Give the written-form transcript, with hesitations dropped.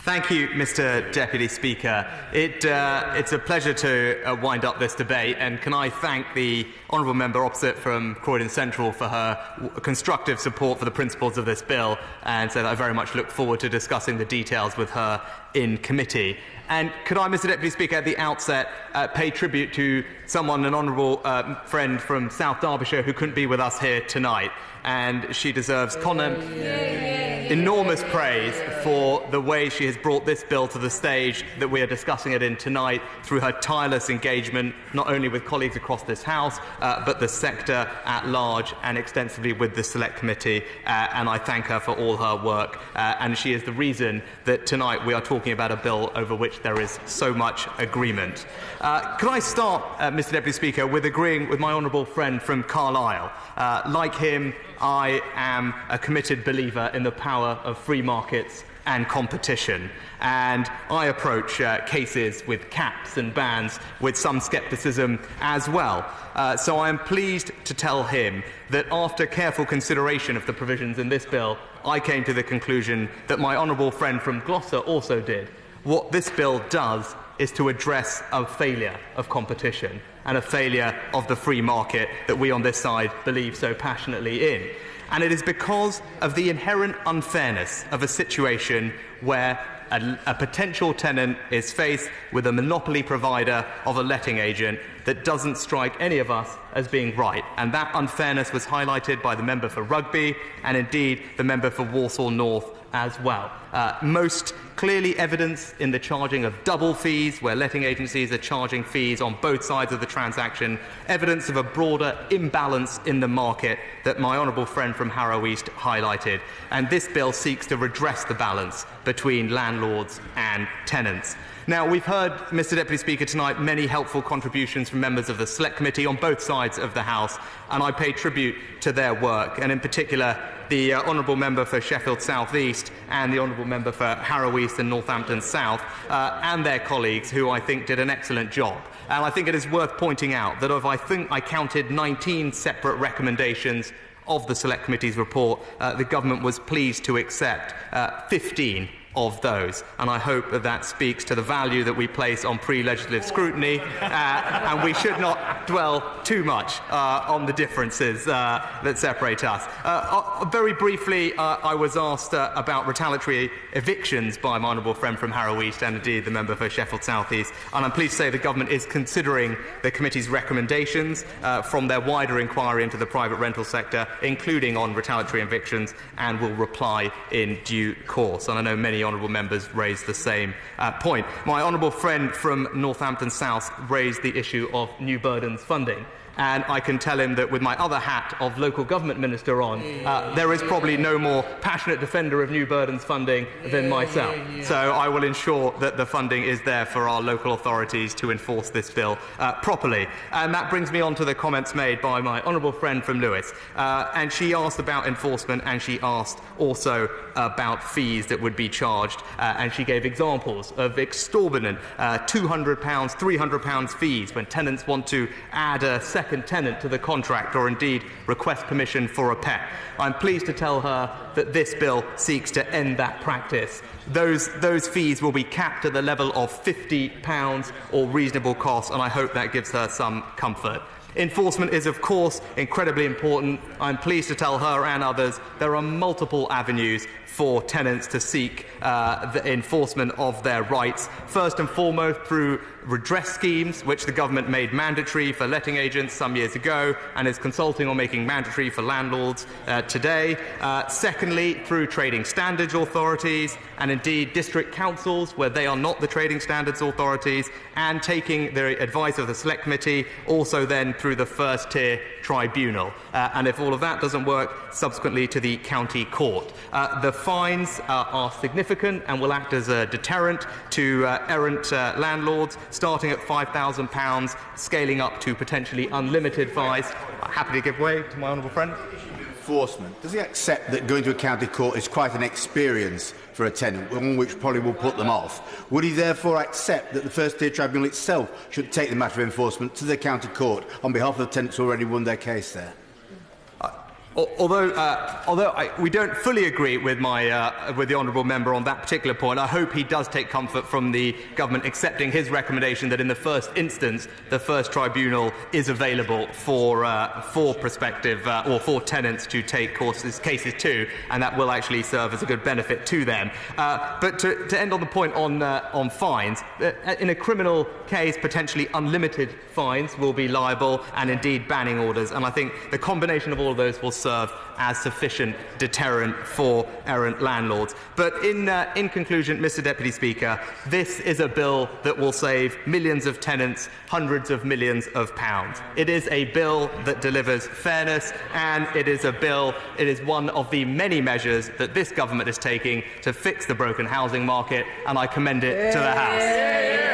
Thank you, Mr. Deputy Speaker. It's a pleasure to wind up this debate, and can I thank the honourable member opposite from Croydon Central for her constructive support for the principles of this bill, and say that I very much look forward to discussing the details with her in committee. And could I, Mr. Deputy Speaker, at the outset pay tribute to someone, an honourable friend from South Derbyshire who couldn't be with us here tonight, and she deserves enormous praise for the way she has brought this bill to the stage that we are discussing it in tonight through her tireless engagement not only with colleagues across this House but the sector at large and extensively with the Select Committee, and I thank her for all her work, and she is the reason that tonight we are talking about a bill over which there is so much agreement. Can I start, Mr. Deputy Speaker, with agreeing with my honourable friend from Carlisle. Like him, I am a committed believer in the power of free markets and competition, and I approach cases with caps and bans with some scepticism as well. So I am pleased to tell him that after careful consideration of the provisions in this bill, I came to the conclusion that my honourable friend from Gloucester also did. What this bill does is to address a failure of competition and a failure of the free market that we on this side believe so passionately in. And it is because of the inherent unfairness of a situation where a potential tenant is faced with a monopoly provider of a letting agent that doesn't strike any of us as being right. And that unfairness was highlighted by the member for Rugby and indeed the member for Walsall North as well. Most clearly evidence in the charging of double fees, where letting agencies are charging fees on both sides of the transaction, evidence of a broader imbalance in the market that my honourable friend from Harrow East highlighted. And this bill seeks to redress the balance between landlords and tenants. Now, we've heard, Mr. Deputy Speaker, tonight many helpful contributions from members of the Select Committee on both sides of the House, and I pay tribute to their work, and in particular the honourable member for Sheffield South East and the honourable member for Harrow East and Northampton South, and their colleagues, who I think did an excellent job. And I think it is worth pointing out that of, I think I counted 19 separate recommendations of the Select Committee's report, the government was pleased to accept 15 of those, and I hope that that speaks to the value that we place on pre-legislative scrutiny, and we should not dwell too much on the differences that separate us. Very briefly, I was asked about retaliatory evictions by my honourable friend from Harrow East and indeed the member for Sheffield South East, and I'm pleased to say the government is considering the committee's recommendations from their wider inquiry into the private rental sector, including on retaliatory evictions, and will reply in due course. And I know many honourable members raised the same point. My honourable friend from Northampton South raised the issue of new burdens funding. And I can tell him that with my other hat of local government minister on, there is probably no more passionate defender of new burdens funding than myself. So I will ensure that the funding is there for our local authorities to enforce this bill properly. And that brings me on to the comments made by my honourable friend from Lewis. And she asked about enforcement, and she asked also about fees that would be charged. And she gave examples of exorbitant £200, £300 fees when tenants want to add a second tenant to the contract or indeed request permission for a pet. I'm pleased to tell her that this bill seeks to end that practice. Those fees will be capped at the level of £50 or reasonable cost, and I hope that gives her some comfort. Enforcement is, of course, incredibly important. I'm pleased to tell her and others there are multiple avenues for tenants to seek the enforcement of their rights. First and foremost, through redress schemes, which the government made mandatory for letting agents some years ago and is consulting on making mandatory for landlords today. Secondly, through trading standards authorities and indeed district councils where they are not the trading standards authorities, and taking the advice of the Select Committee, also then through the first tier tribunal. And if all of that doesn't work, subsequently to the county court. The fines are significant and will act as a deterrent to errant landlords, starting at £5,000, scaling up to potentially unlimited fines. Happy to give way to my honourable friend. Enforcement. Does he accept that going to a county court is quite an experience for a tenant, one which probably will put them off? Would he therefore accept that the First Tier Tribunal itself should take the matter of enforcement to the county court on behalf of the tenants who already won their case there? Although we don't fully agree with my with the honourable member on that particular point. I hope he does take comfort from the government accepting his recommendation that in the first instance the first tribunal is available for prospective or for tenants to take cases to, and that will actually serve as a good benefit to them. But to end on the point on fines, in a criminal case, potentially unlimited fines will be liable, and indeed banning orders. And I think the combination of all of those will serve as sufficient deterrent for errant landlords. But in conclusion, Mr. Deputy Speaker, this is a bill that will save millions of tenants hundreds of millions of pounds. It is a bill that delivers fairness, and it is one of the many measures that this government is taking to fix the broken housing market, and I commend it to the House.